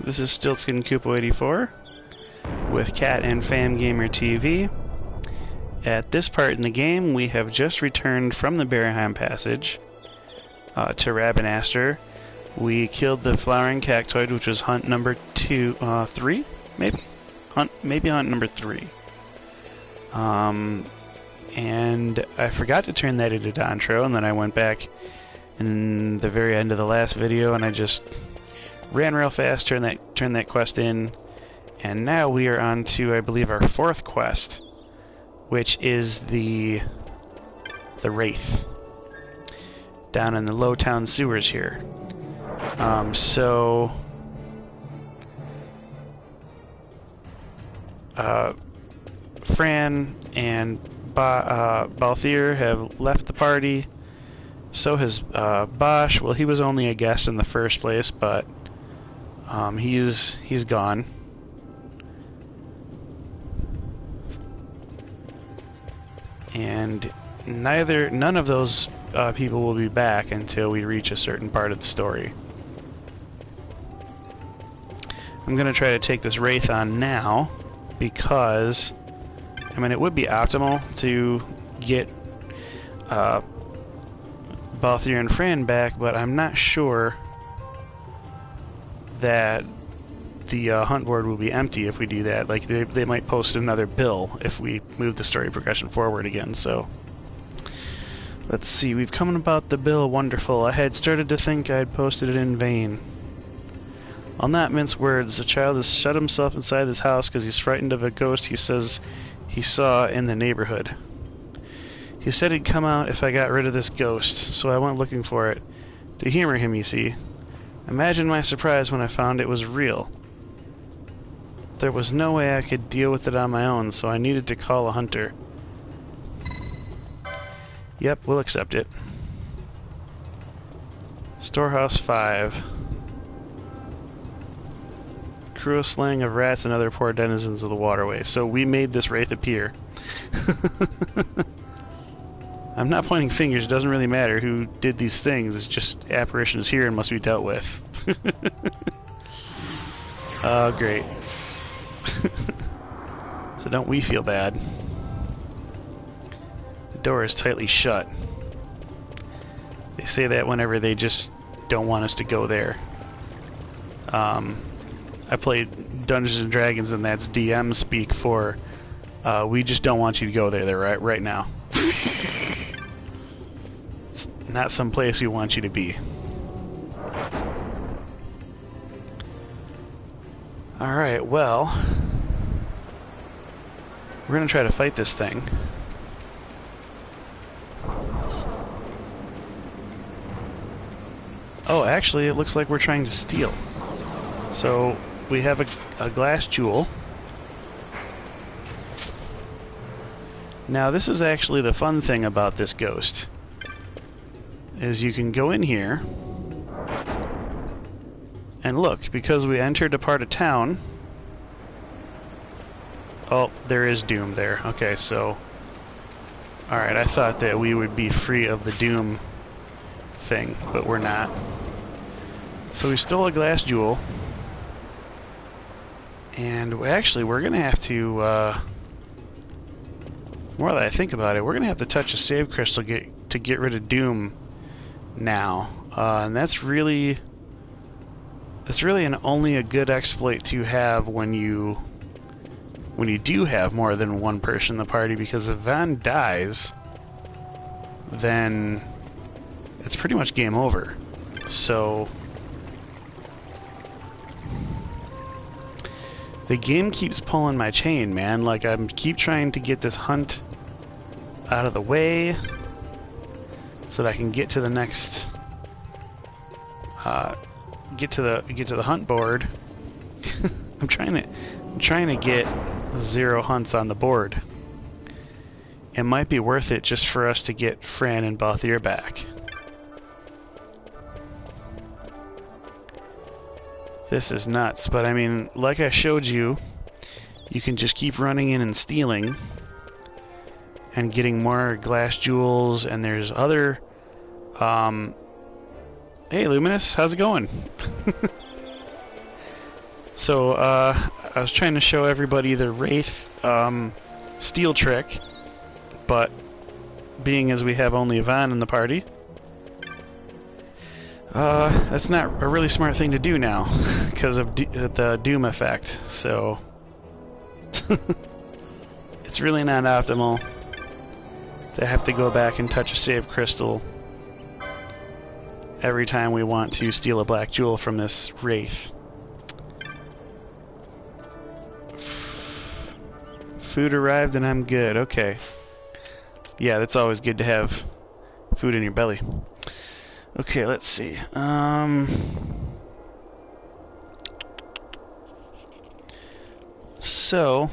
This is StiltzkinKupo84 with Cat and Fangamer TV. At this part in the game, we have just returned from the Berryheim Passage to Rabinaster. We killed the flowering cactoid, which was hunt number 3, maybe? Maybe hunt number 3. And I forgot to turn that into Dontro, and then I went back in the very end of the last video and I just ran real fast, turned that quest in, and now we are on to, I believe, our 4th quest, which is the Wraith down in the Lowtown sewers here. Fran and Balthier have left the party. So has Bosch. Well, he was only a guest in the first place, but he's gone. And none of those people will be back until we reach a certain part of the story. I'm gonna try to take this Wraith on now because, I mean, it would be optimal to get Balthier and Fran back, but I'm not sure that the hunt board will be empty if we do that. Like, they might post another bill if we move the story progression forward again, so let's see. We've come about the bill. Wonderful. I had started to think I'd posted it in vain. I'll not mince words. The child has shut himself inside this house because he's frightened of a ghost he says he saw in the neighborhood. He said he'd come out if I got rid of this ghost, so I went looking for it. To humor him, you see. Imagine my surprise when I found it was real. There was no way I could deal with it on my own, so I needed to call a hunter. Yep, we'll accept it. Storehouse 5. Cruel slaying of rats and other poor denizens of the waterway. So we made this Wraith appear. I'm not pointing fingers, it doesn't really matter who did these things, it's just apparitions here and must be dealt with. Oh, great. So don't we feel bad. The door is tightly shut. They say that whenever they just don't want us to go there. I played Dungeons and Dragons, and that's DM speak for we just don't want you to go there right now. It's not some place we want you to be. Alright, well, we're gonna try to fight this thing. Oh, actually, it looks like we're trying to steal. So we have a glass jewel. Now this is actually the fun thing about this ghost, is you can go in here and look, because we entered a part of town. Oh, there is doom there. Okay, so alright, I thought that we would be free of the doom thing, but we're not. So we stole a glass jewel. And actually, we're going to have to, more that I think about it, we're going to have to touch a save crystal to get rid of Doom now. And that's really only a good exploit to have when you do have more than one person in the party, because if Van dies, then it's pretty much game over. So the game keeps pulling my chain, man. Like, I keep trying to get this hunt out of the way so that I can get to the next get to the hunt board. I'm trying to get 0 hunts on the board. It might be worth it just for us to get Fran and Balthier back. This is nuts, but I mean, like I showed you, you can just keep running in and stealing and getting more glass jewels, and there's other Hey, Luminous, how's it going? So, I was trying to show everybody the Wraith steal trick, but being as we have only Yvonne in the party, that's not a really smart thing to do now, because of the Doom effect, so it's really not optimal to have to go back and touch a save crystal every time we want to steal a black jewel from this Wraith. Food arrived and I'm good. Okay. Yeah, that's always good to have food in your belly. Okay, let's see. So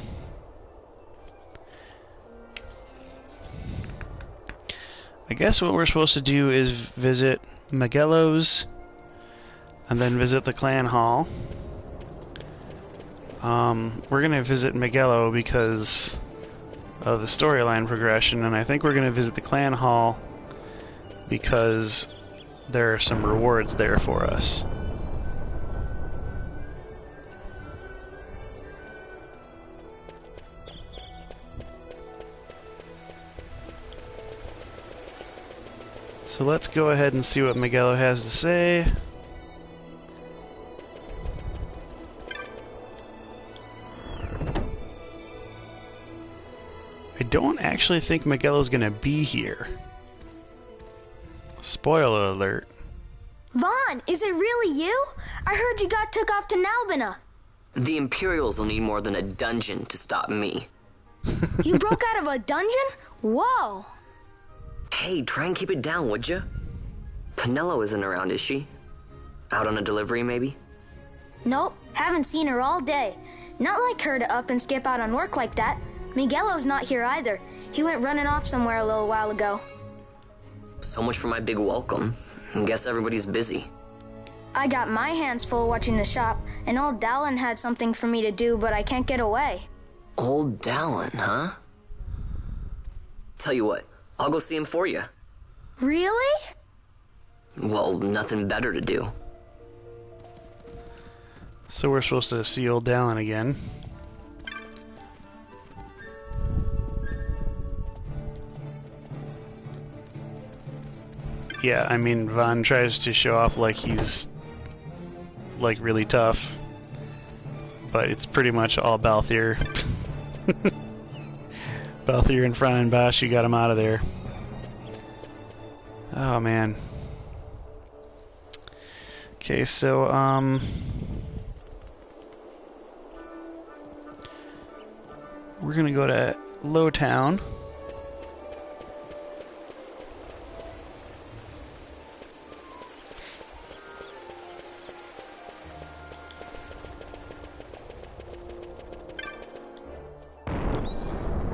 I guess what we're supposed to do is visit Magello's and then visit the clan hall. We're going to visit Magello because of the storyline progression, and I think we're going to visit the clan hall because there are some rewards there for us. So let's go ahead and see what Magello has to say. I don't actually think Magello's gonna be here. Spoiler alert. Vaughn, is it really you? I heard you got took off to Nalbina. The Imperials will need more than a dungeon to stop me. You broke out of a dungeon? Whoa! Hey, try and keep it down, would you? Penelo isn't around, is she? Out on a delivery, maybe? Nope, haven't seen her all day. Not like her to up and skip out on work like that. Miguelo's not here either. He went running off somewhere a little while ago. So much for my big welcome. Guess everybody's busy. I got my hands full watching the shop, and old Dallin had something for me to do, but I can't get away. Old Dallin, huh? Tell you what, I'll go see him for you. Really? Well, nothing better to do. So we're supposed to see old Dallin again. Yeah, I mean, Vaughn tries to show off like he's like really tough, but it's pretty much all Balthier. Balthier in front and Bosch, you got him out of there. Oh man. Okay, so we're gonna go to Lowtown.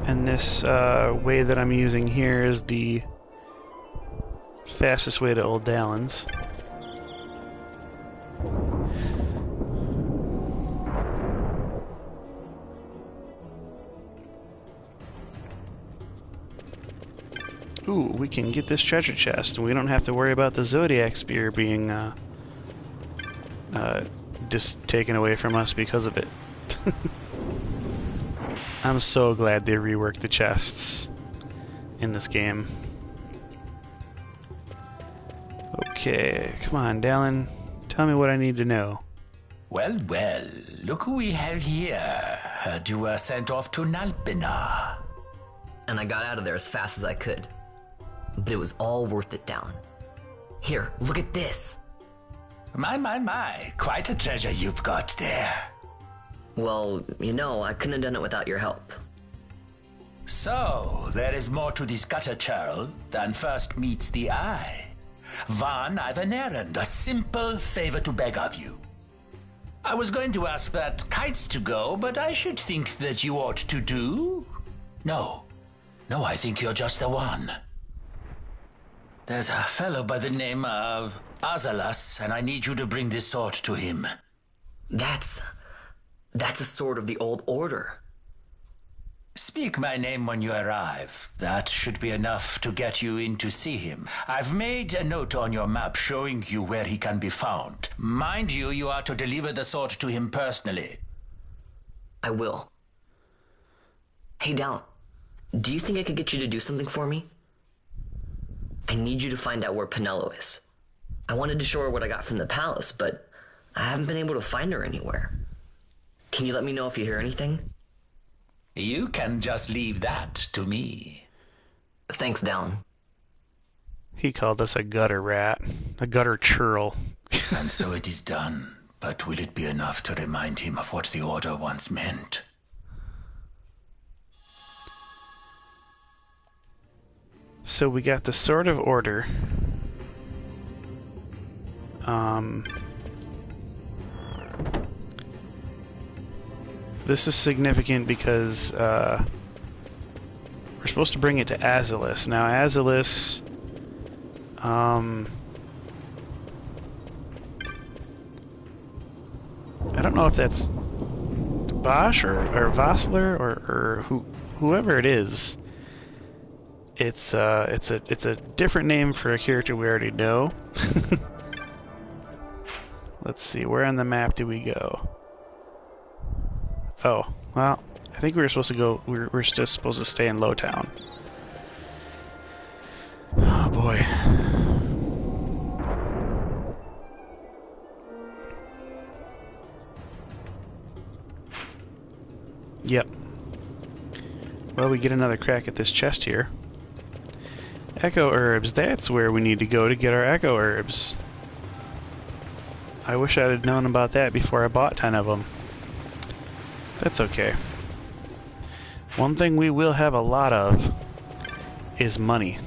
And this way that I'm using here is the fastest way to Old Dallin's. Ooh, we can get this treasure chest, and we don't have to worry about the Zodiac Spear being just taken away from us because of it. I'm so glad they reworked the chests in this game. Okay, come on, Dallin. Tell me what I need to know. Well, well, look who we have here. Heard you were sent off to Nalbina. And I got out of there as fast as I could. But it was all worth it, Dallin. Here, look at this. My, quite a treasure you've got there. Well, you know, I couldn't have done it without your help. So, there is more to this gutter churl than first meets the eye. Vaughn, I've an errand, a simple favor to beg of you. I was going to ask that kites to go, but I should think that you ought to do. No, I think you're just the one. There's a fellow by the name of Azalas, and I need you to bring this sword to him. That's a sword of the old order. Speak my name when you arrive. That should be enough to get you in to see him. I've made a note on your map showing you where he can be found. Mind you, you are to deliver the sword to him personally. I will. Hey, Dal, do you think I could get you to do something for me? I need you to find out where Penelo is. I wanted to show her what I got from the palace, but I haven't been able to find her anywhere. Can you let me know if you hear anything? You can just leave that to me. Thanks, Dallin. He called us a gutter rat. A gutter churl. And so it is done. But will it be enough to remind him of what the Order once meant? So we got the Sword of Order. This is significant because we're supposed to bring it to Azelis. Now Azelis, I don't know if that's Bosch or Vossler or whoever it is. It's a different name for a character we already know. Let's see, where on the map do we go? Oh, well, I think we were supposed to go. We're just supposed to stay in Lowtown. Oh boy. Yep. Well, we get another crack at this chest here. Echo herbs, that's where we need to go to get our echo herbs. I wish I had known about that before I bought 10 of them. That's okay. One thing we will have a lot of is money.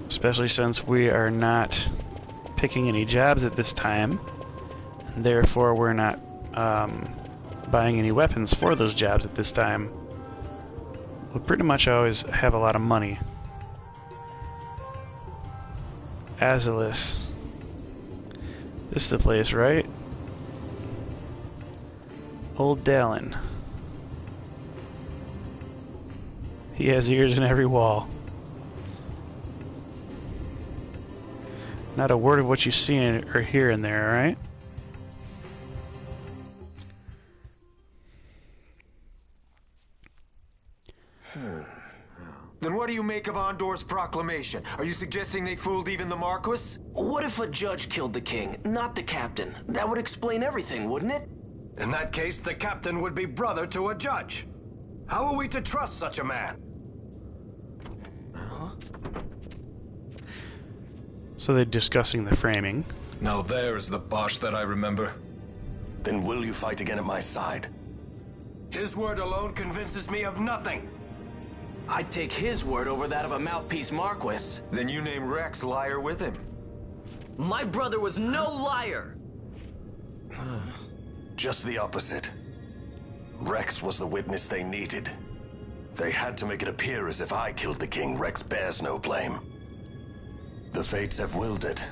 Especially since we are not picking any jobs at this time. Therefore, we're not buying any weapons for those jobs at this time. We'll pretty much always have a lot of money. Azelis. This is the place, right? Old Dallin. He has ears in every wall. Not a word of what you see or hear in there, alright? Then what do you make of Andor's proclamation? Are you suggesting they fooled even the Marquis? What if a judge killed the king, not the captain? That would explain everything, wouldn't it? In that case, the captain would be brother to a judge. How are we to trust such a man? So they're discussing the framing. Now there is the Bosch that I remember. Then will you fight again at my side? His word alone convinces me of nothing. I'd take his word over that of a mouthpiece Marquis. Then you name Rex liar with him. My brother was no liar! Just the opposite. Rex was the witness they needed. They had to make it appear as if I killed the king. Rex bears no blame. The fates have willed it.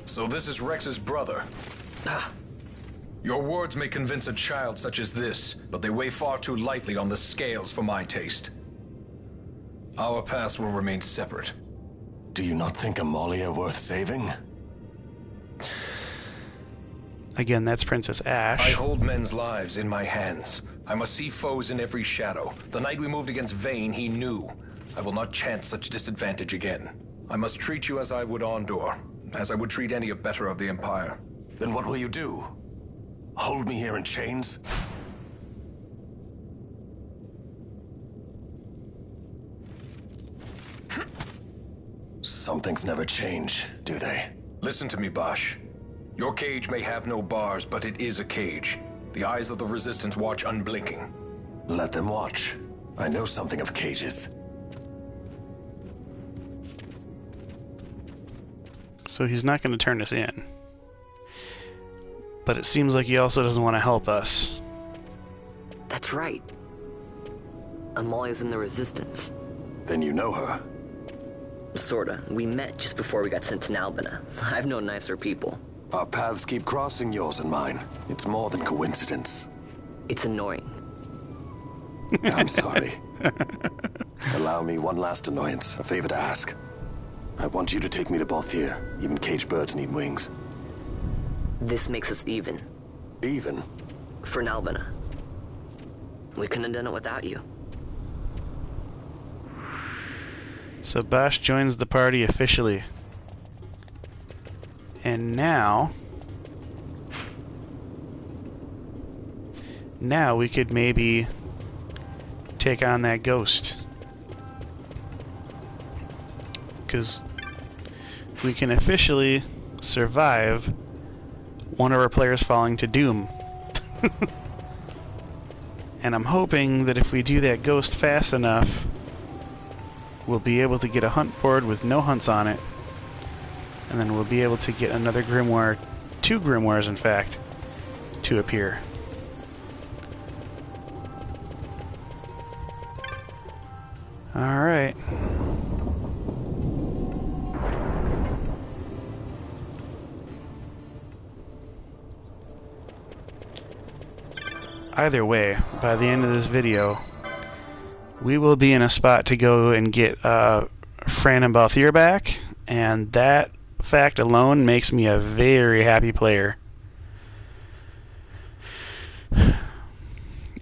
So this is Rex's brother. Your words may convince a child such as this, but they weigh far too lightly on the scales for my taste. Our paths will remain separate. Do you not think Amalia worth saving? Again, that's Princess Ash. I hold men's lives in my hands. I must see foes in every shadow. The night we moved against Vayne, he knew. I will not chance such disadvantage again. I must treat you as I would Andor, as I would treat any abettor of the Empire. Then what will you do? Hold me here in chains? Some things never change, do they? Listen to me, Bosch. Your cage may have no bars, but it is a cage. The eyes of the Resistance watch unblinking. Let them watch. I know something of cages. So he's not going to turn us in. But it seems like he also doesn't want to help us. That's right. Amalia's in the Resistance. Then you know her. Sorta. We met just before we got sent to Nalbina. I've known nicer people. Our paths keep crossing, yours and mine. It's more than coincidence. It's annoying. I'm sorry. Allow me one last annoyance, a favor to ask. I want you to take me to Balthier. Even caged birds need wings. This makes us even. Even? For Nalbina. We couldn't have done it without you. So Bosch joins the party officially. And now we could maybe take on that ghost. Because we can officially survive one of our players falling to doom. And I'm hoping that if we do that ghost fast enough, we'll be able to get a hunt board with no hunts on it. And then we'll be able to get another grimoire, 2 grimoires in fact, to appear. Alright. Either way, by the end of this video, we will be in a spot to go and get Fran and Balthier back, and that fact alone makes me a very happy player.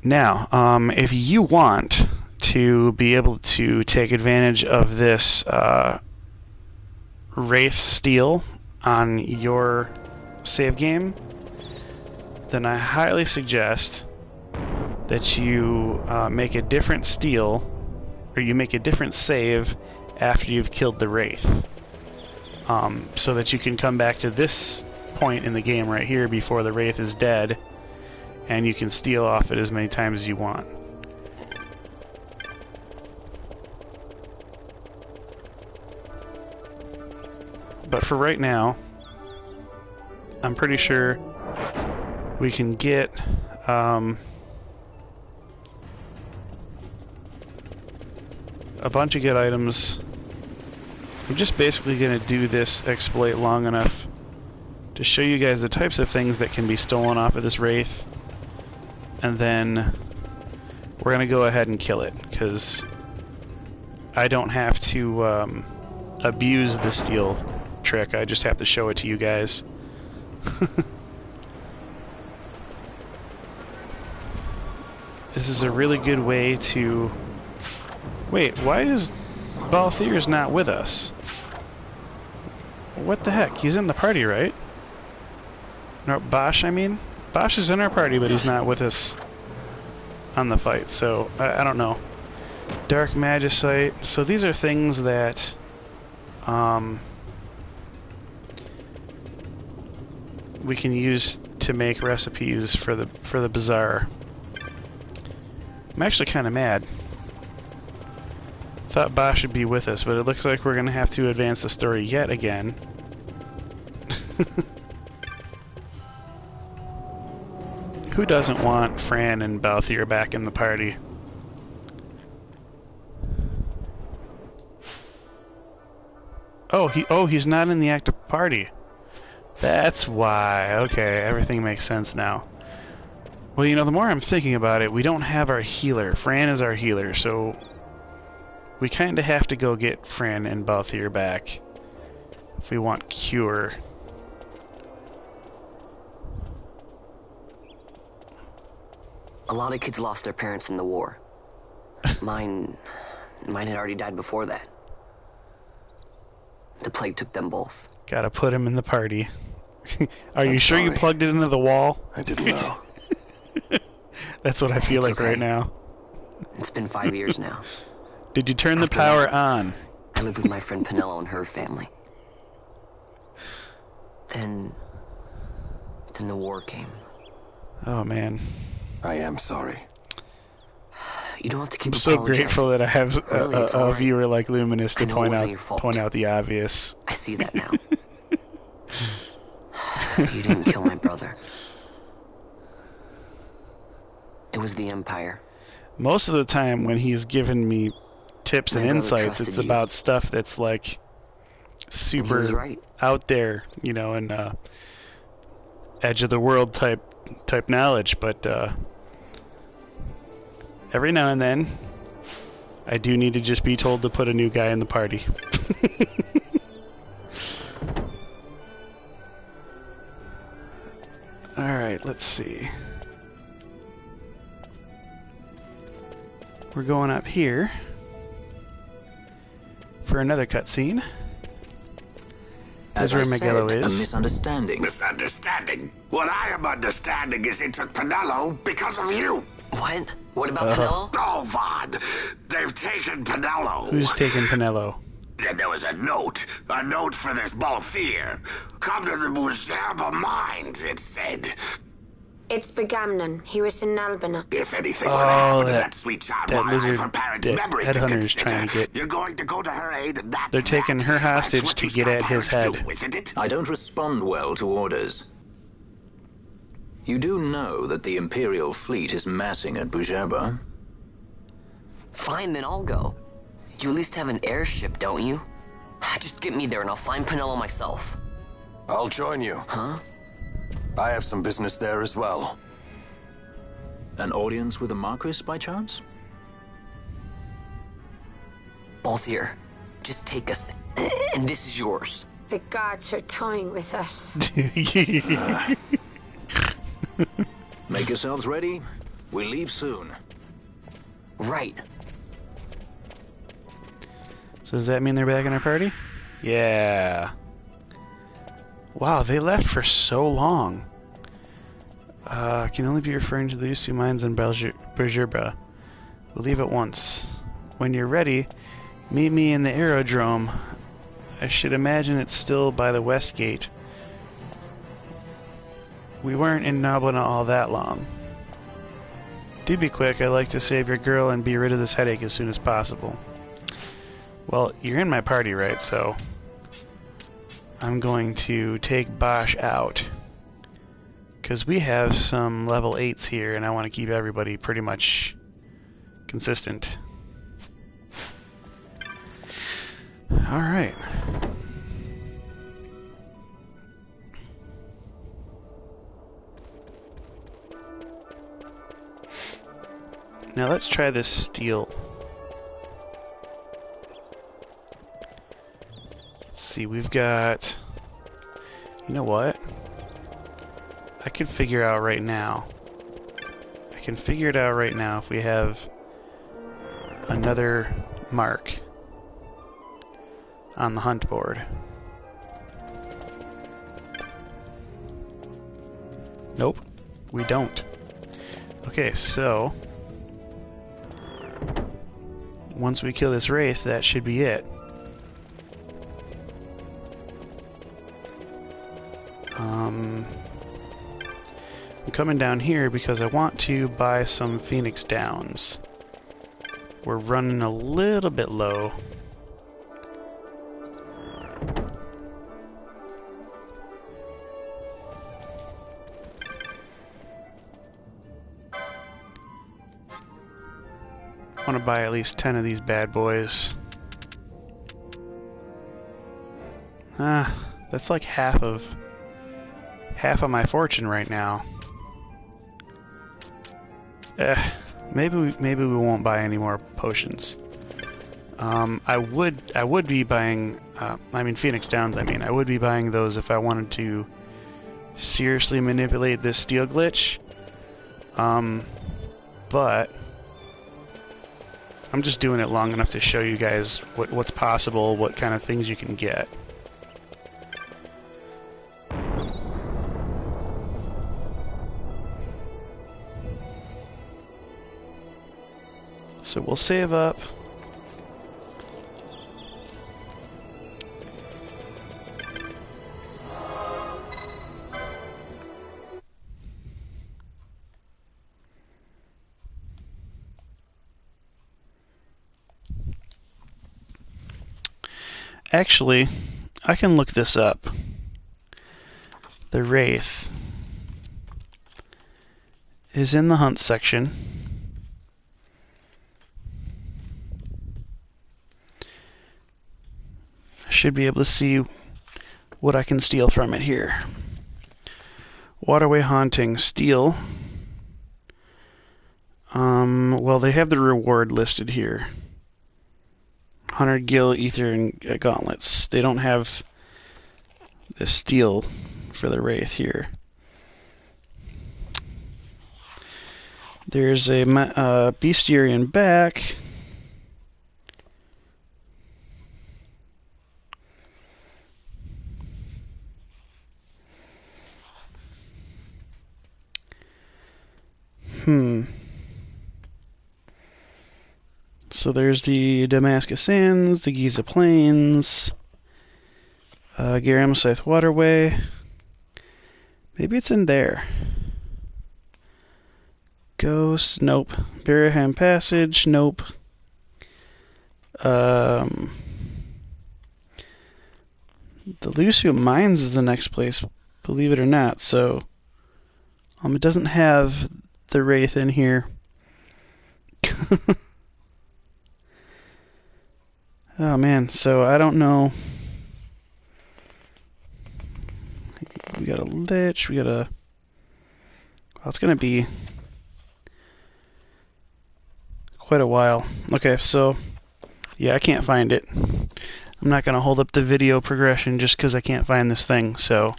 Now, if you want to be able to take advantage of this Wraith steal on your save game, then I highly suggest that you make a different steal, or you make a different save after you've killed the Wraith. So that you can come back to this point in the game right here before the Wraith is dead, and you can steal off it as many times as you want. But for right now, I'm pretty sure we can get a bunch of good items. I'm just basically going to do this exploit long enough to show you guys the types of things that can be stolen off of this Wraith, and then we're going to go ahead and kill it, because I don't have to abuse the steal trick, I just have to show it to you guys. This is a really good way to... Wait, why is Balthier's not with us? What the heck? He's in the party, right? No, Bosch, I mean? Bosch is in our party, but he's not with us on the fight, so I don't know. Dark Magicite. So these are things that we can use to make recipes for the bazaar. I'm actually kind of mad. Thought Bosch should be with us, but it looks like we're going to have to advance the story yet again. Who doesn't want Fran and Balthier back in the party? Oh, he's not in the active party. That's why. Okay, everything makes sense now. Well, you know, the more I'm thinking about it, we don't have our healer. Fran is our healer, so we kind of have to go get Fran and Balthier back if we want cure. A lot of kids lost their parents in the war. Mine had already died before that. The plague took them both. Gotta put him in the party. Are you sure sorry. you plugged it into the wall? I didn't know. That's what I feel It's like okay. right now. It's been 5 years now. Did you turn the After power that, on? I lived with my friend Pinello and her family. Then the war came. Oh man. I am sorry. You don't have to keep I'm so apologizing. grateful that I have Really, it's a all right. viewer like Luminous to I know it wasn't your point fault. out the obvious. I see that now. You didn't kill my brother. It was the Empire. Most of the time when he's given me tips My and brother insights, trusted it's you. about stuff that's like And he super was right. out there, you know, and edge of the world type knowledge, but every now and then I do need to just be told to put a new guy in the party. Alright, let's see. We're going up here for another cutscene. As where I said, Magello a is. misunderstanding. Misunderstanding? What I am understanding is he took Pinello because of you. What? What about Pinello? Oh, Vaughn, they've taken Pinello. Who's taking Pinello? And there was a note for this Balthier. Come to the Muserba mines, it said. It's Begamnon. He was in Albina. If anything were to happen to that sweet child that while I lizard have her parents' that memory to headhunter's consider, trying to get. you're going to go to her aid, and They're taking her hostage that's what to you get at his head. do, isn't it? I don't respond well to orders. You do know that the Imperial fleet is massing at Bujerba? Fine, then I'll go. You at least have an airship, don't you? Just get me there and I'll find Pinello myself. I'll join you. Huh? I have some business there as well. An audience with the Marquis, by chance? Balthier, just take us, and this is yours. The gods are toying with us. Make yourselves ready. We leave soon. Right. So does that mean they're back in our party? Yeah. Wow, they left for so long. Can only be referring to these two mines in Bujerba. We'll leave at once. When you're ready, meet me in the aerodrome. I should imagine it's still by the west gate. We weren't in Nablina all that long. Do be quick, I'd like to save your girl and be rid of this headache as soon as possible. Well, you're in my party, right? So I'm going to take Bosch out. Because we have some level 8s here, and I want to keep everybody pretty much consistent. Alright. Now let's try this steel. Let's see, we've got... You know what? I can figure out right now. I can figure it out right now if we have another mark on the hunt board. Nope, we don't. Okay, so once we kill this wraith, that should be it. I'm coming down here because I want to buy some Phoenix Downs. We're running a little bit low. I want to buy at least 10 of these bad boys. That's like half of my fortune right now. Maybe we won't buy any more potions. I would be buying. I mean Phoenix Downs. I would be buying those if I wanted to seriously manipulate this steel glitch. But I'm just doing it long enough to show you guys what's possible, what kind of things you can get. So we'll save up. Actually, I can look this up. The Wraith is in the hunt section. I should be able to see what I can steal from it here. Waterway Haunting, Steel. Well, they have the reward listed here. 100 Gil, Ether, and Gauntlets. They don't have the Steel for the Wraith here. There's a Bestiarian back. So there's the Damascus Sands, the Giza Plains, Garam Scythe Waterway. Maybe it's in there. Ghost, nope. Baraham Passage, nope. The Lucio Mines is the next place, believe it or not. So, it doesn't have the Wraith in here. Oh man, so I don't know. We got a Lich, we got a... Well, it's gonna be quite a while. Okay, so yeah, I can't find it. I'm not gonna hold up the video progression just because I can't find this thing, so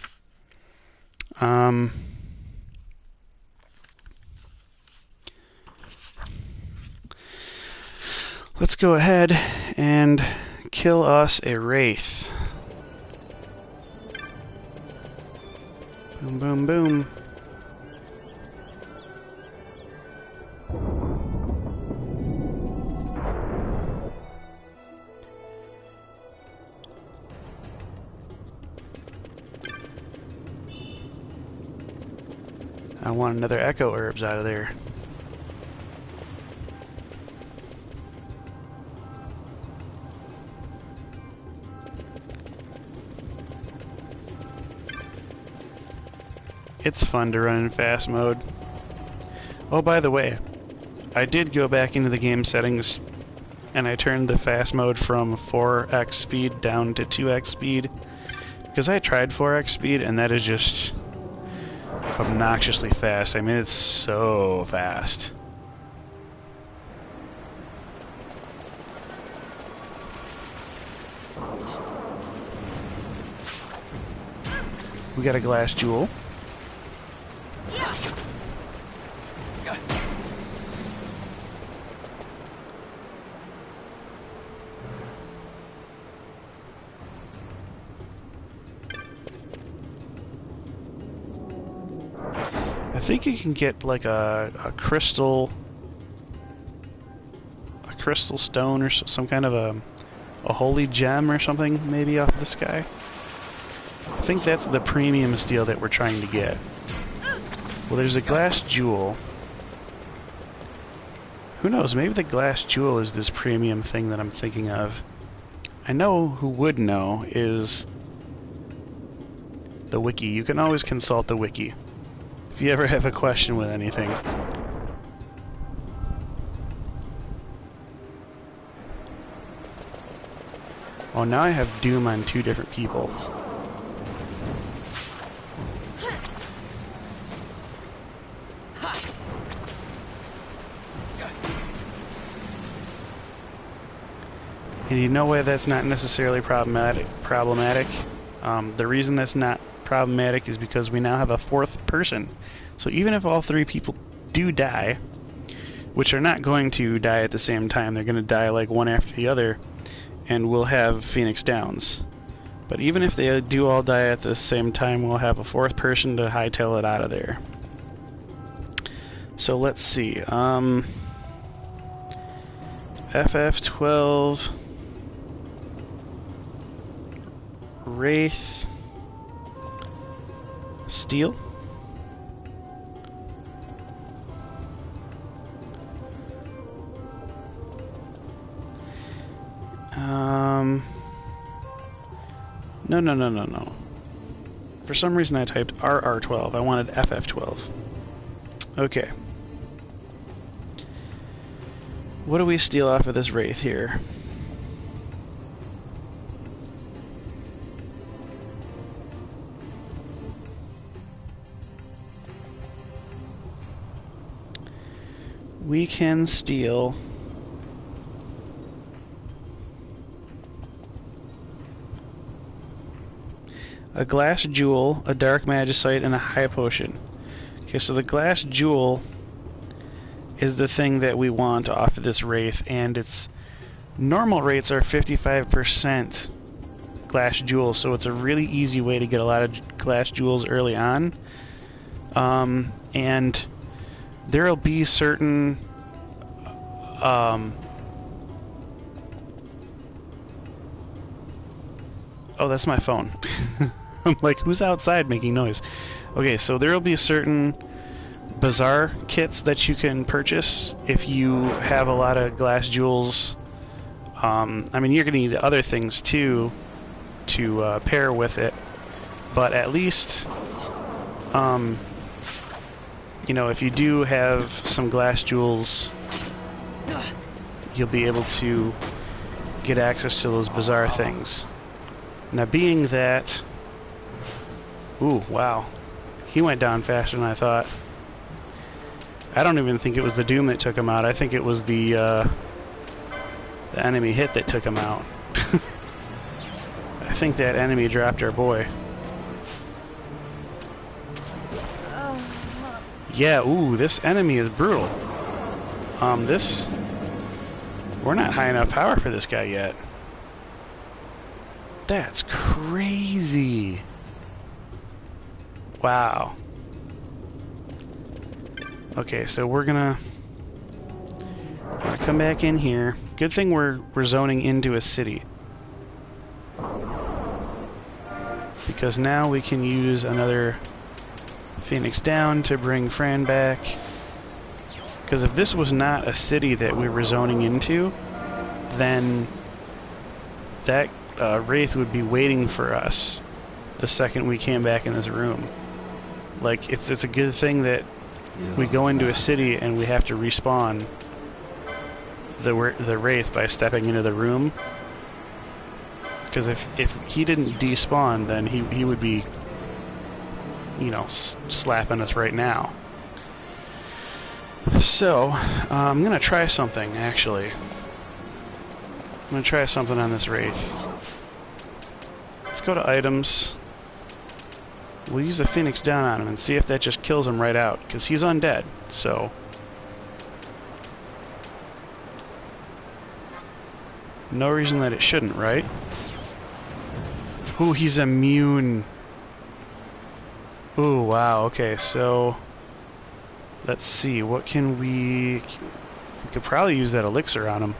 let's go ahead and kill us a Wraith. Boom, boom, boom. I want another Echo Herbs out of there. It's fun to run in fast mode. Oh, by the way, I did go back into the game settings and I turned the fast mode from 4x speed down to 2x speed because I tried 4x speed and that is just obnoxiously fast. I mean, it's so fast. We got a glass jewel. I think you can get like a crystal stone or some kind of a holy gem or something maybe off this guy. I think that's the premium steel that we're trying to get. Well, there's a glass jewel. Who knows, maybe the glass jewel is this premium thing that I'm thinking of. I know who would know is the wiki. You can always consult the wiki if you ever have a question with anything. Oh, now I have Doom on 2 different people. And you know why that's not necessarily problematic? The reason that's not problematic is because we now have a 4th person. So even if all 3 people do die, which are not going to die at the same time, they're going to die like one after the other, and we'll have Phoenix Downs. But even if they do all die at the same time, we'll have a 4th person to hightail it out of there. So let's see. FF12... Wraith, Steel, no. For some reason I typed RR12. I wanted FF12. Okay. What do we steal off of this Wraith here? we can steal a glass jewel, a dark magicite, and a high potion. Okay, so the glass jewel is the thing that we want off of this wraith, and its normal rates are 55% glass jewels, so it's a really easy way to get a lot of glass jewels early on. And there'll be certain oh, that's my phone. I'm like, who's outside making noise? Okay, so there'll be certain bazaar kits that you can purchase if you have a lot of glass jewels. I mean, you're going to need other things too to pair with it, but at least, you know, if you do have some glass jewels, you'll be able to get access to those bazaar things. Now, being that... Ooh, wow. He went down faster than I thought. I don't even think it was the Doom that took him out. I think it was the enemy hit that took him out. I think that enemy dropped our boy. Yeah, ooh, this enemy is brutal. We're not high enough power for this guy yet. That's crazy. Wow. Okay, so we're gonna come back in here. Good thing we're zoning into a city, because now we can use another Phoenix down to bring Fran back. Because if this was not a city that we were zoning into, then that Wraith would be waiting for us the second we came back in this room. Like, it's a good thing that we go into a city and we have to respawn the Wraith by stepping into the room. Because if he didn't despawn, then he would be, you know, slapping us right now. So, I'm gonna try something, actually. I'm gonna try something on this Wraith. Let's go to items. We'll use the Phoenix down on him and see if that just kills him right out, because he's undead, so... No reason that it shouldn't, right? Ooh, he's immune. Ooh, wow, okay, so... Let's see, what can we... We could probably use that elixir on him.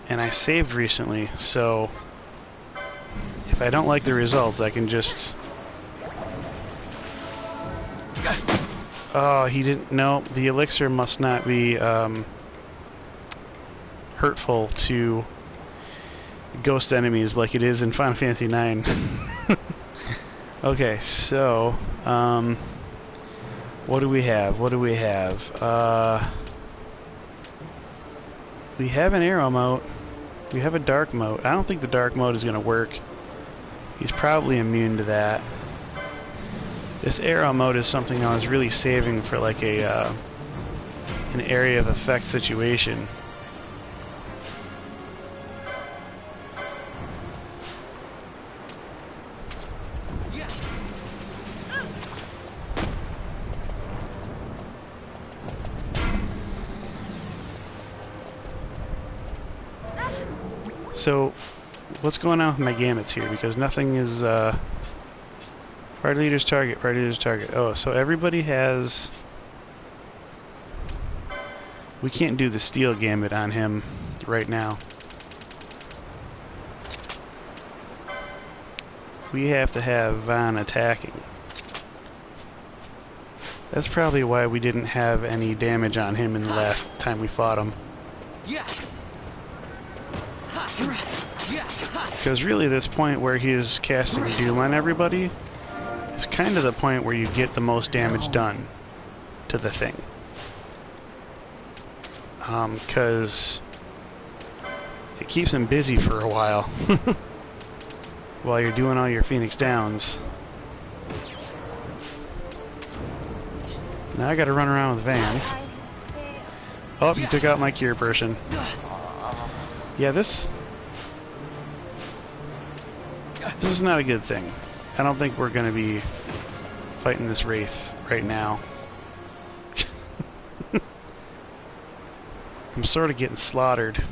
And I saved recently, so... If I don't like the results, I can just... Oh, he didn't... No, the elixir must not be hurtful to ghost enemies like it is in Final Fantasy IX. Okay, so, what do we have? What do we have? We have an arrow mote. We have a dark mote. I don't think the dark mote is going to work. He's probably immune to that. This arrow mote is something I was really saving for like a an area of effect situation. So, what's going on with my gamuts here? Because nothing is, party leader's target, party leader's target. Oh, so everybody has... We can't do the steel gambit on him right now. We have to have Van attacking. That's probably why we didn't have any damage on him in the last time we fought him. Yeah. Because really this point where he is casting Doom on everybody is kind of the point where you get the most damage done to the thing. Because it keeps him busy for a while while you're doing all your Phoenix Downs. Now I gotta run around with Van. Oh, you took out my cure person. Yeah, this is not a good thing. I don't think we're gonna be fighting this Wraith right now. I'm sort of getting slaughtered.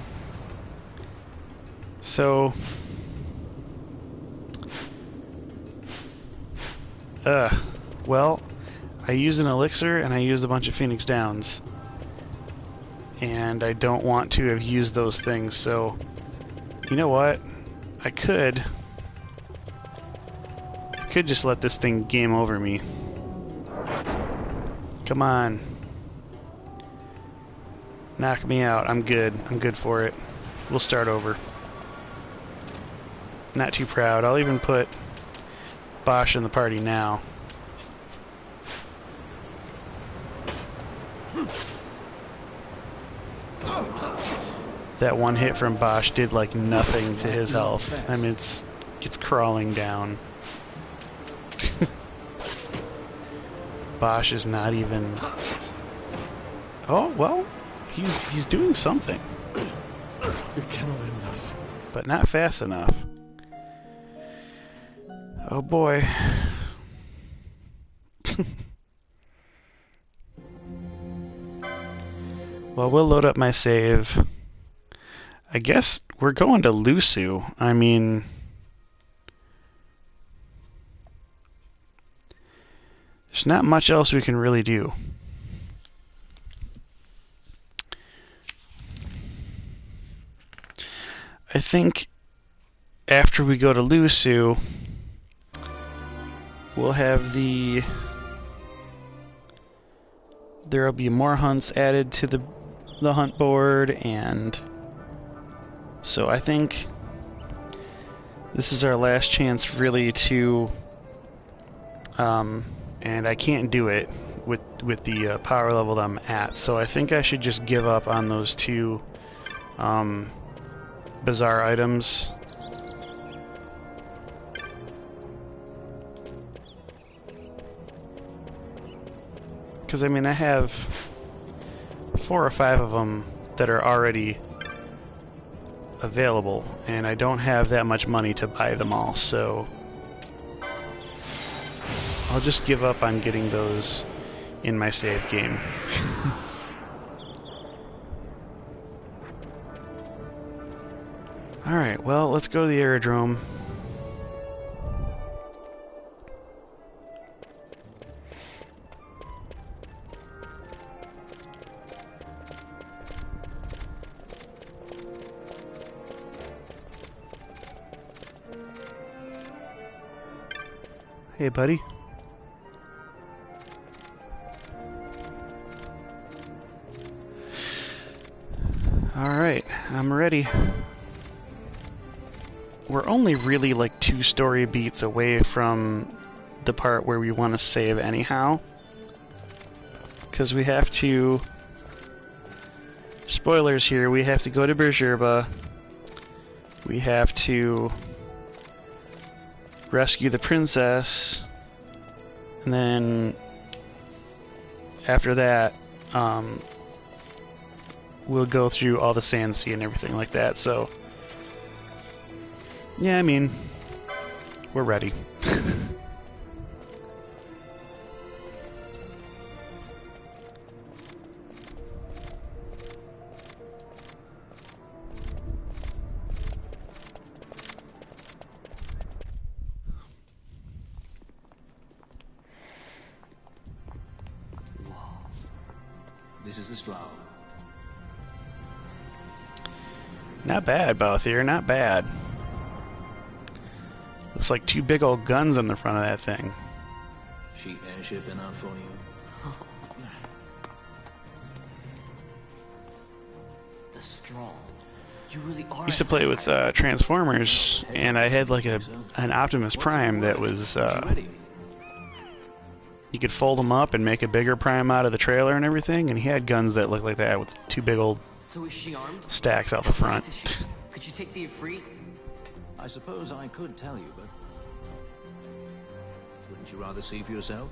So... well, I used an elixir and I used a bunch of Phoenix Downs. And I don't want to have used those things, so... You know what? I could just let this thing game over me. Come on. Knock me out. I'm good. I'm good for it. We'll start over. Not too proud. I'll even put Bosch in the party now. That one hit from Bosch did like nothing to his health. I mean, it's crawling down. Bosch is not even... Oh, well, he's doing something. You cannot end us. But not fast enough. Oh boy. Well, we'll load up my save. I guess we're going to Lusu. I mean... There's not much else we can really do. I think after we go to Lusu, we'll have there'll be more hunts added to the hunt board, and so I think this is our last chance really to and I can't do it with the power level that I'm at, so I think I should just give up on those two bizarre items. Because, I mean, I have 4 or 5 of them that are already available, and I don't have that much money to buy them all, so I'll just give up on getting those in my save game. Alright, well, let's go to the aerodrome. Hey, buddy. Alright, I'm ready. We're only really like 2 story beats away from the part where we want to save anyhow. Because we have to... Spoilers here, we have to go to Bergerba. We have to rescue the princess. And then after that, we'll go through all the Sand Sea and everything like that, so... Yeah, I mean, we're ready. This is the Stroud. Not bad, Balthier, not bad. Looks like 2 big old guns on the front of that thing. She airship enough for you? The Strong. You really are. Used to play with Transformers, and I had like an Optimus Prime that was you could fold them up and make a bigger Prime out of the trailer and everything, and he had guns that looked like that with 2 big old stacks out the front. Could you take the Ep8? I suppose I could tell you, but wouldn't you rather see for yourself?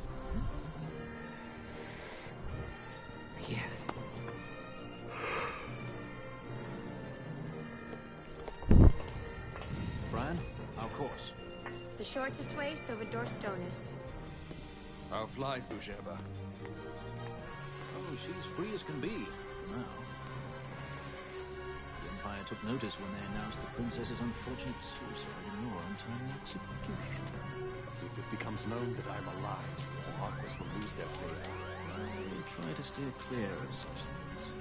our course? The shortest way, Silverdor Stonus. How flies Bujerba? Oh, she's free as can be, for now. The Empire took notice when they announced the princess's unfortunate suicide and your untimely execution. If it becomes known that I'm alive, Marquis will lose their favor. We'll try to steer clear of such things.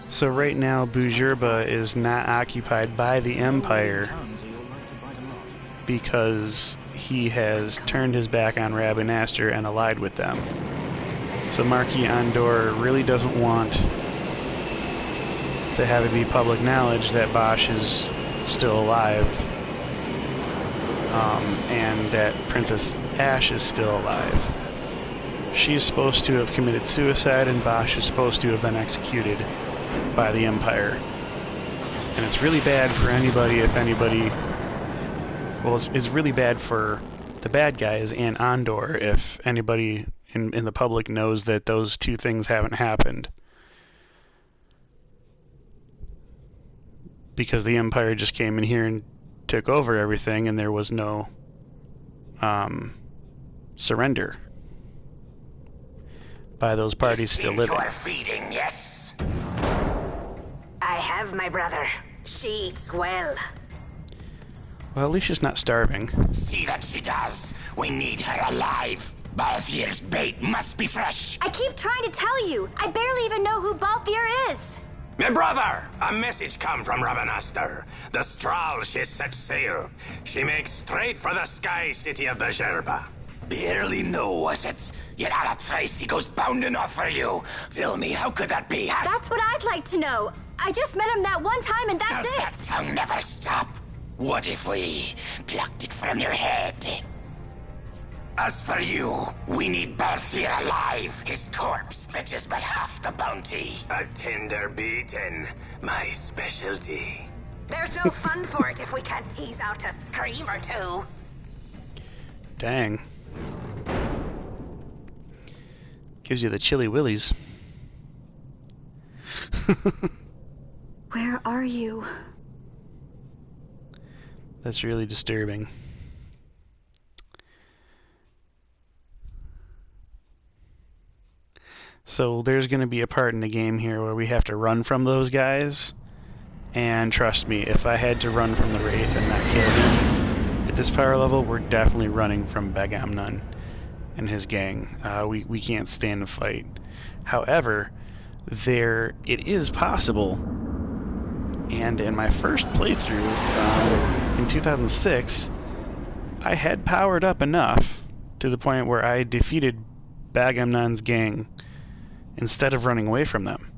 So right now, Bujerba is not occupied by the Empire because he has turned his back on Rabanastre and allied with them. So Marquis Andor really doesn't want to have it be public knowledge that Bosch is still alive, and that Princess Ash is still alive. She's supposed to have committed suicide, and Bosch is supposed to have been executed by the Empire. And it's really bad for anybody if anybody... Well, it's really bad for the bad guys and Andor if anybody in the public knows that those two things haven't happened. Because the Empire just came in here and took over everything, and there was no surrender by those parties still living. You are feeding, yes? I have, my brother. She eats well. Well, at least she's not starving. See that she does. We need her alive. Balthier's bait must be fresh. I keep trying to tell you. I barely even know who Balthier is. My brother, a message come from Rabanastre. The Strahl she set sail. She makes straight for the sky city of Bujerba. Barely know, was it? Yet Alatracy goes bounding off for you. Tell me, how could that be? That's what I'd like to know. I just met him that one time and that's Does it. that tongue never stop? What if we plucked it from your head? As for you, we need Balthier alive. His corpse fetches but half the bounty. A tender beaten, my specialty. There's no fun for it if we can't tease out a scream or two. Dang. Gives you the chilly willies. Where are you? That's really disturbing. So there's going to be a part in the game here where we have to run from those guys, and trust me, if I had to run from the Wraith and not kill him, at this power level, we're definitely running from Begamnon and his gang. We can't stand a fight. However, it is possible, and in my first playthrough in 2006, I had powered up enough to the point where I defeated Begamnon's gang instead of running away from them.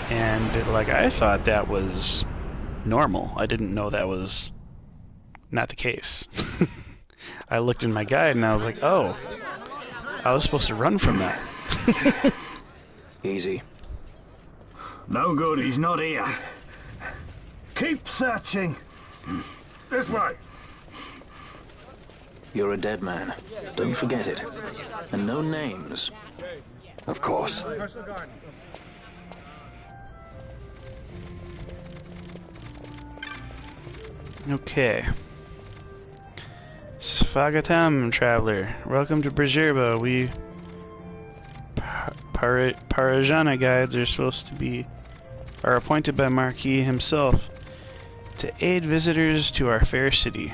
And I thought that was normal. I didn't know that was not the case. I looked in my guide and I was like, oh, I was supposed to run from that. Easy. No good, he's not here. Keep searching. This way. You're a dead man. Don't forget it. And no names. Of course. Okay. Svagatam, traveler. Welcome to Bujerba. We Parajana guides are appointed by Marquis himself to aid visitors to our fair city.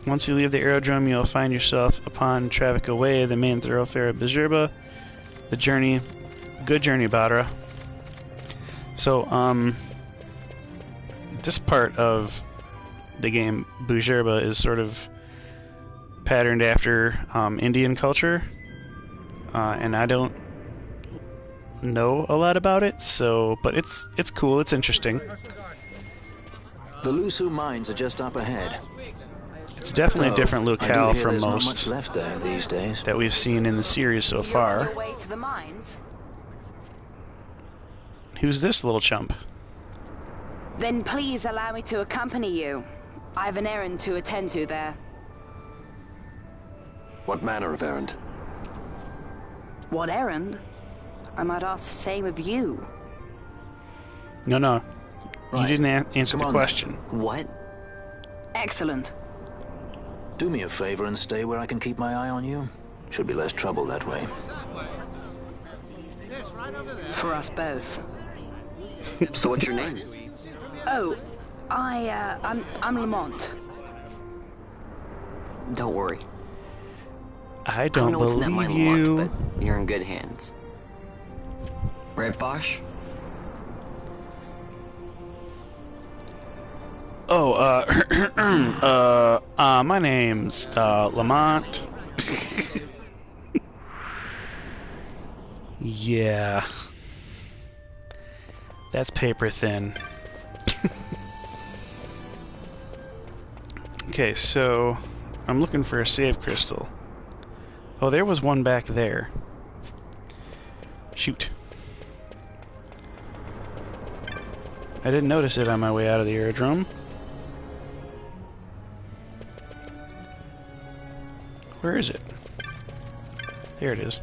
Once you leave the aerodrome, you'll find yourself upon Travica Way, the main thoroughfare of Bujerba. Good journey, Badra. So, this part of the game, Bujerba, is sort of patterned after Indian culture, and I don't know a lot about it, but it's cool, it's interesting. The Lusu mines are just up ahead. It's definitely a different locale from not most much left there these days. that we've seen in the series so far. On your way to the mines? Who's this little chump? Then please allow me to accompany you. I have an errand to attend to there. What manner of errand? What errand? I might ask the same of you. No. Right. You didn't answer Come the on, question. then. What? Excellent. Do me a favor and stay where I can keep my eye on you. Should be less trouble that way. For us both. So what's your name? Oh, I'm Lamont. Don't worry. I I don't know what's in that believe mine, you. Lamont, but you're in good hands. Right, Bosch? Oh, my name's Lamont. Yeah. That's paper thin. Okay, so I'm looking for a save crystal. Oh, there was one back there. Shoot. I didn't notice it on my way out of the aerodrome. Where is it? There it is.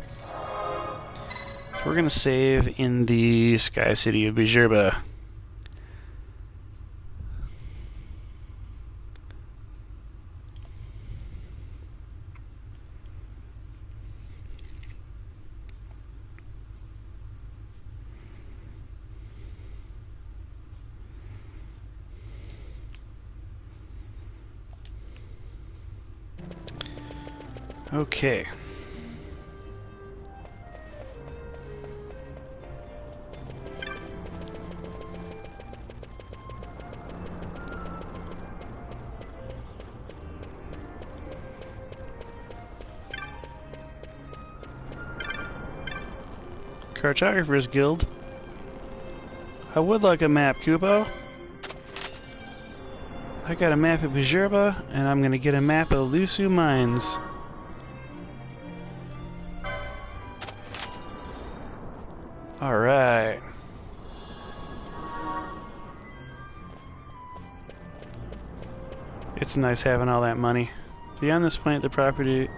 So we're gonna save in the Sky City of Bijurba. Okay. Cartographers Guild. I would like a map, Kupo. I got a map of Bijurba, and I'm gonna get a map of Lusu Mines. Alright. It's nice having all that money. Beyond this point, the property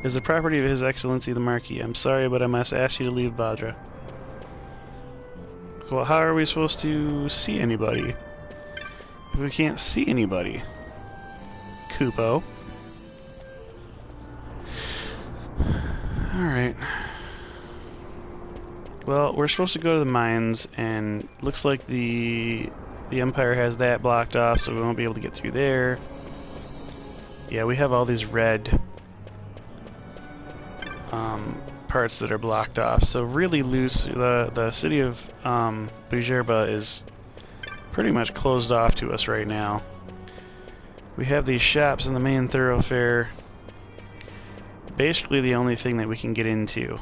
is the property of His Excellency the Marquis. I'm sorry, but I must ask you to leave Badra. Well, how are we supposed to see anybody if we can't see anybody? Kupo. Alright. Well, we're supposed to go to the mines, and looks like the Empire has that blocked off, so we won't be able to get through there. Yeah, we have all these red parts that are blocked off. So really loose. The city of Bijurba is pretty much closed off to us right now. We have these shops in the main thoroughfare. Basically the only thing that we can get into.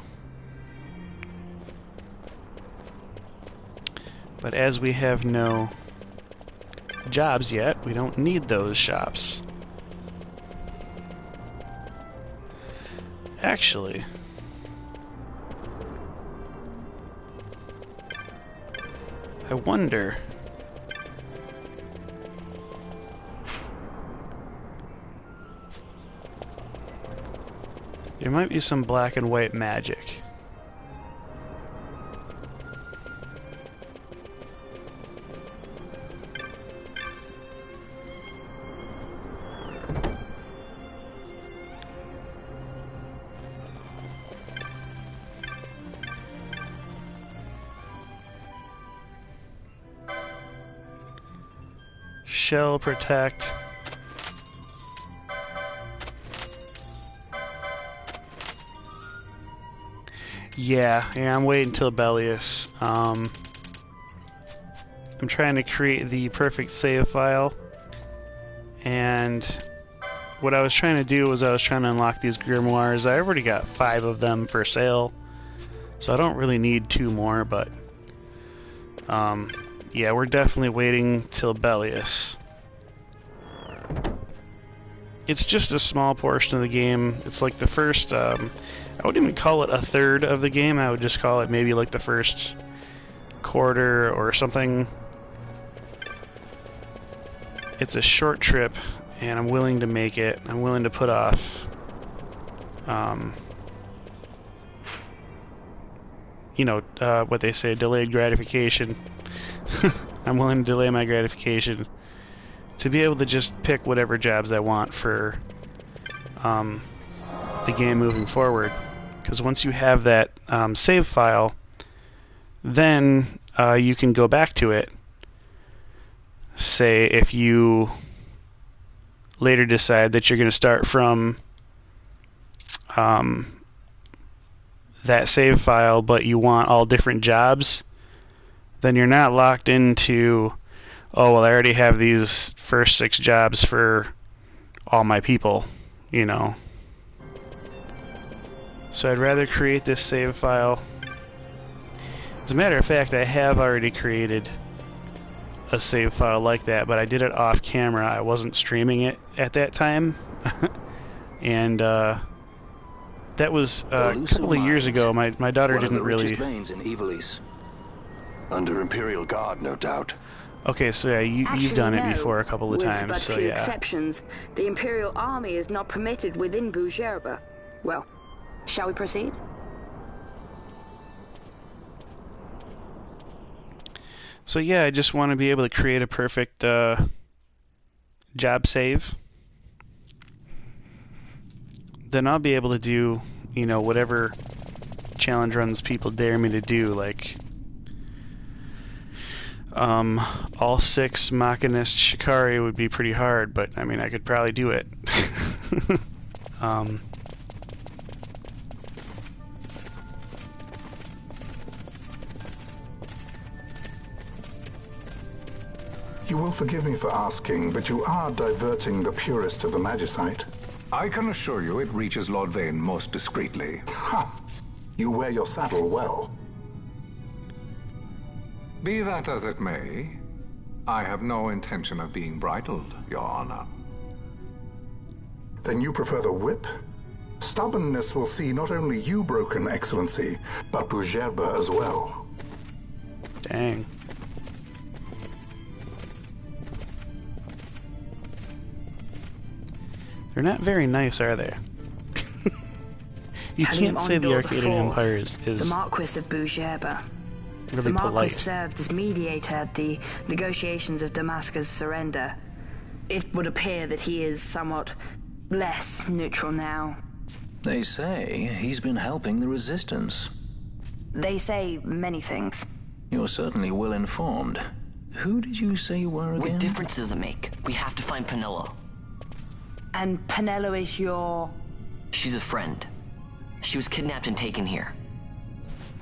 But as we have no jobs yet, we don't need those shops. Actually, I wonder. There might be some black and white magic. Shell protect. Yeah, I'm waiting until Bellius. I'm trying to create the perfect save file, and what I was trying to do was I was trying to unlock these grimoires. I already got 5 of them for sale, so I don't really need 2 more, but yeah, we're definitely waiting till Bellius. It's just a small portion of the game. It's like the first, I wouldn't even call it a third of the game. I would just call it maybe like the first quarter or something. It's a short trip, and I'm willing to make it. I'm willing to put off you know, what they say, delayed gratification. I'm willing to delay my gratification to be able to just pick whatever jobs I want for the game moving forward. Because once you have that save file, then you can go back to it. Say if you later decide that you're going to start from that save file, but you want all different jobs, then you're not locked into, oh, well, I already have these first 6 jobs for all my people, you know. So I'd rather create this save file. As a matter of fact, I have already created a save file like that, but I did it off camera. I wasn't streaming it at that time. And that was a couple of years ago. My daughter didn't really... veins in Evilise. Under Imperial Guard, no doubt. Okay, so yeah, you've done it before a couple of times, but so few yeah. exceptions, the Imperial Army is not permitted within Bujerba. Well, shall we proceed? So yeah, I just want to be able to create a perfect job save. Then I'll be able to do, you know, whatever challenge runs people dare me to do, like all 6 Machinist Shikari would be pretty hard, but I mean I could probably do it. You will forgive me for asking, but you are diverting the purest of the Magicite. I can assure you it reaches Lord Vane most discreetly. Ha! You wear your saddle well. Be that as it may, I have no intention of being bridled, Your Honor. Then you prefer the whip? Stubbornness will see not only you broken, Excellency, but Bujerba as well. Dang. They're not very nice, are they? You can't say the Arcadian Empire is the Marquis of Bujerba. Really the Marquis polite. served as mediator at the negotiations of Damascus' surrender. It would appear that he is somewhat less neutral now. They say he's been helping the resistance. They say many things. You're certainly well informed. Who did you say you were again? What difference does it make? We have to find Penelo. And Penelo is your... She's a friend. She was kidnapped and taken here.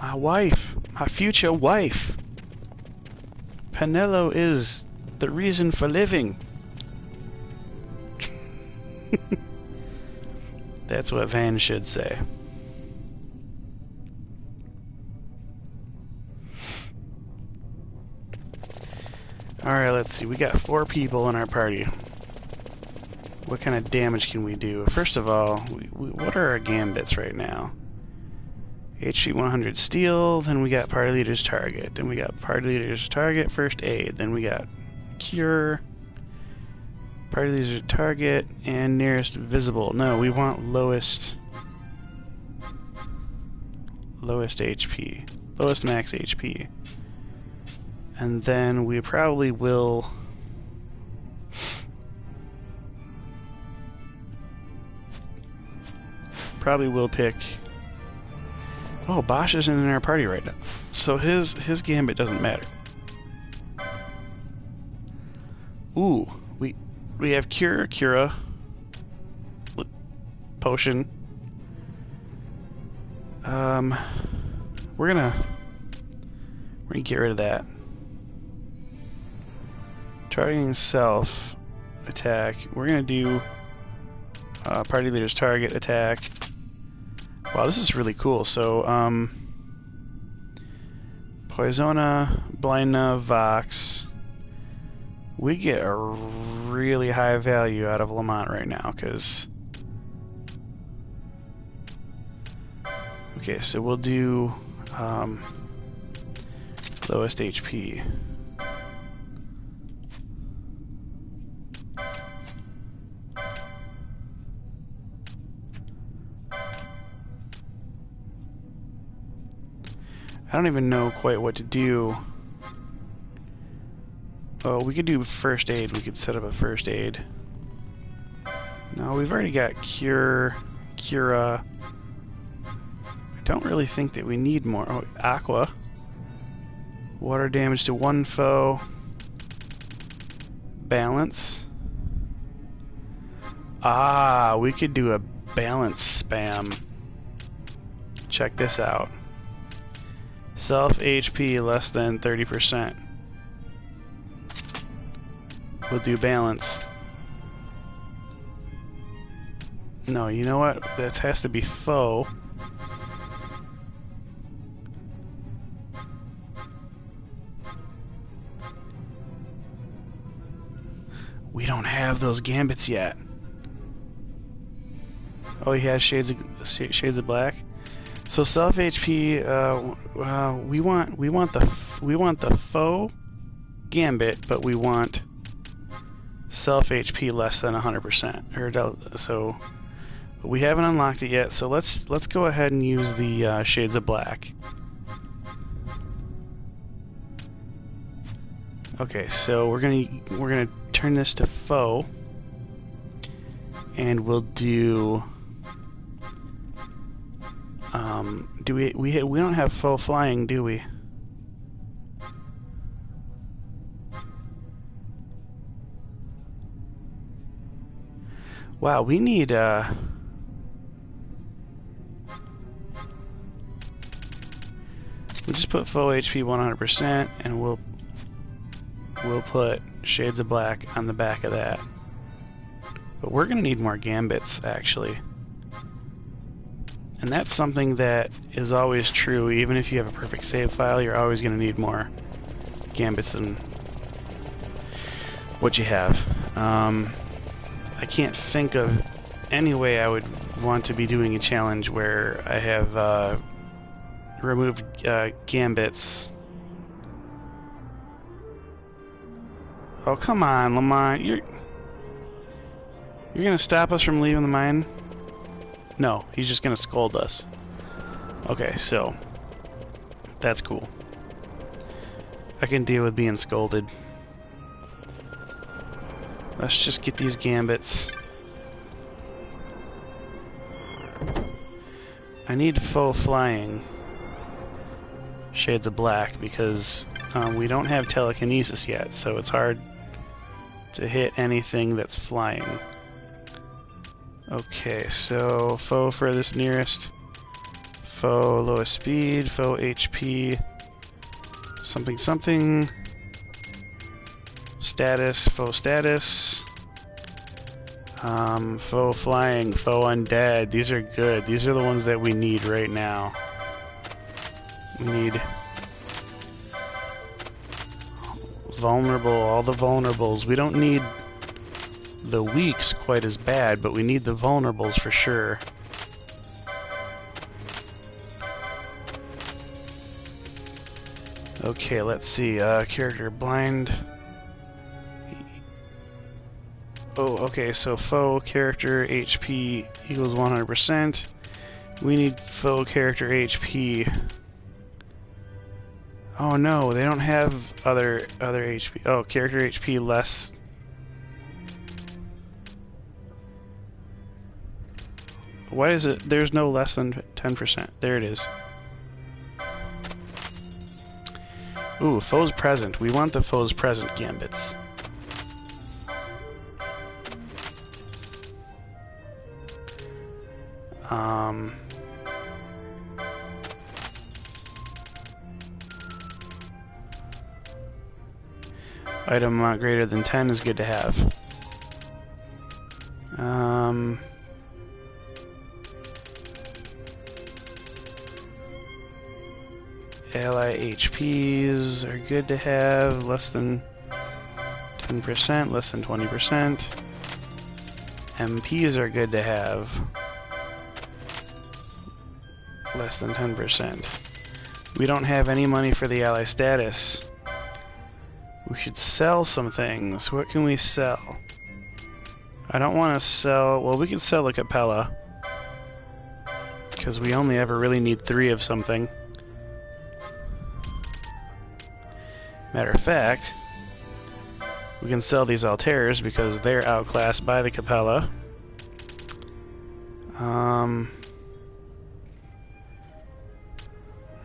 My wife. My future wife. Penelo is the reason for living. That's what Van should say. Alright, let's see. We got 4 people in our party. What kind of damage can we do? First of all, what are our gambits right now? HP 100 steel, then we got party leader's target, then we got party leader's target, first aid, then we got cure, party leader's target, and nearest visible. No, we want lowest HP, lowest max HP. And then we probably will pick... Oh, Bosch isn't in our party right now, so his gambit doesn't matter. Ooh, we have Cura, potion. We're gonna get rid of that. Targeting self attack. We're gonna do party leader's target attack. Wow, this is really cool. So, Poisona, Blindna, Vox. We get a really high value out of Lamont right now, because... Okay, so we'll do lowest HP. I don't even know quite what to do Oh, we could do first aid. We could set up a first aid. No, we've already got cure, cura. I don't really think that we need more. Oh, aqua. Water damage to one foe. Balance. Ah, we could do a balance spam. Check this out. Self HP less than 30%. We'll do balance. No, you know what? That has to be foe. We don't have those gambits yet. Oh, he has shades of black. So self HP. We want the foe gambit, but we want self HP less than 100%. Or so we haven't unlocked it yet. So let's go ahead and use the shades of black. Okay, so we're gonna turn this to foe, and we'll do. Do we don't have foe flying, do we? Wow, we need we'll just put foe HP 100%, and we'll put shades of black on the back of that. But we're gonna need more gambits, actually. And that's something that is always true. Even if you have a perfect save file, you're always going to need more gambits than what you have. I can't think of any way I would want to be doing a challenge where I have removed gambits. Oh, come on, Lamont. You're going to stop us from leaving the mine? No, he's just gonna scold us. Okay, so that's cool. I can deal with being scolded. Let's just get these gambits. I need foe flying shades of black because we don't have telekinesis yet, so it's hard to hit anything that's flying. Okay, so foe furthest nearest, foe lowest speed, foe HP, something something, status, foe status, foe flying, foe undead. These are good. These are the ones that we need right now. We need vulnerable, all the vulnerables. We don't need the weaks quite as bad, but we need the vulnerables for sure. Okay, let's see. Character blind. Oh, okay, so foe character HP equals 100%. We need foe character HP. Oh no, they don't have other HP. Oh, character HP less. Why is it? There's no less than 10%. There it is. Ooh, foes present. We want the foes present gambits. Item amount greater than 10 is good to have. Ally HPs are good to have, less than 10%, less than 20%. MPs are good to have, less than 10%. We don't have any money for the ally status. We should sell some things. What can we sell? I don't want to sell... Well, we can sell a Capella, because we only ever really need 3 of something. Matter of fact, We can sell these Altairs because they're outclassed by the Capella.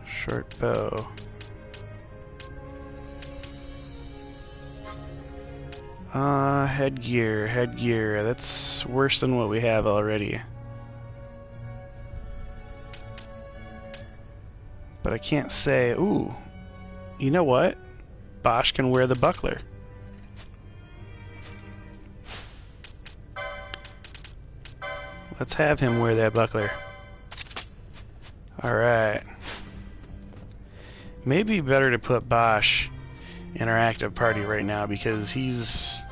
Short bow. Headgear. That's worse than what we have already. But I can't say, ooh, you know what? Bosch can wear the buckler. Let's have him wear that buckler. Alright. Maybe better to put Bosch in our active party right now because he's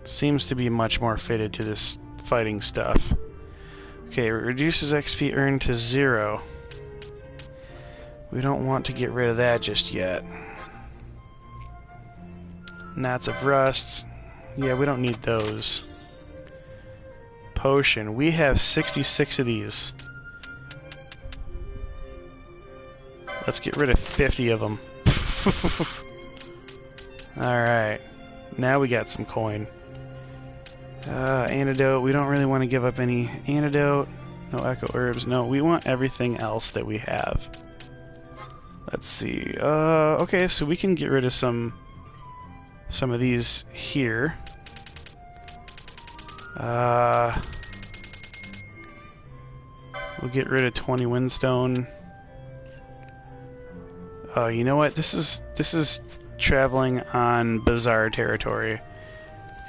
seems to be much more fitted to this fighting stuff. Okay, it reduces XP earned to 0. We don't want to get rid of that just yet. Knots of rust. Yeah, we don't need those. Potion. We have 66 of these. Let's get rid of 50 of them. Alright. Now we got some coin. Antidote. We don't really want to give up any antidote. No echo herbs. No, we want everything else that we have. Let's see. Okay, so we can get rid of some of these here. We'll get rid of 20 windstone. You know what? This is traveling on bizarre territory.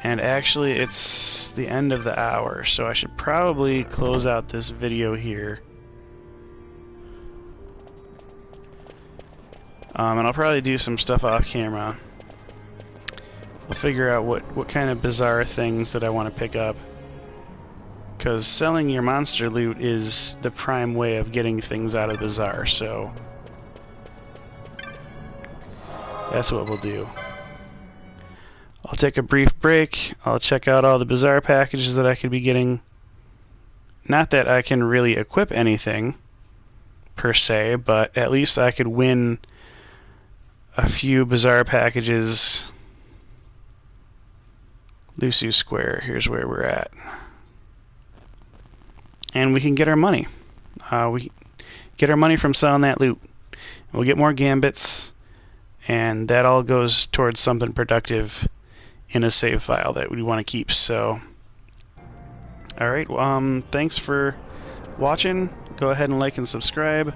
And actually it's the end of the hour, so I should probably close out this video here. And I'll probably do some stuff off camera. We'll figure out what kind of bizarre things that I want to pick up. Because selling your monster loot is the prime way of getting things out of Bazaar, so that's what we'll do. I'll take a brief break. I'll check out all the Bazaar packages that I could be getting. Not that I can really equip anything, per se, but at least I could win a few Bazaar packages. Lusu Square, here's where we're at. And we can get our money. We get our money from selling that loot. We'll get more gambits, and that all goes towards something productive in a save file that we want to keep. So, alright, thanks for watching. Go ahead and like and subscribe.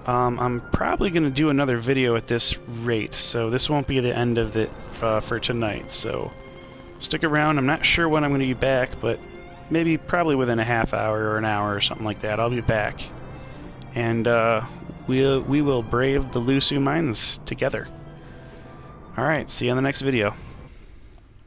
I'm probably going to do another video at this rate, so this won't be the end of it for tonight. So, stick around. I'm not sure when I'm going to be back, but maybe probably within a half hour or an hour or something like that. I'll be back. And we will brave the Lusu mines together. Alright, see you on the next video.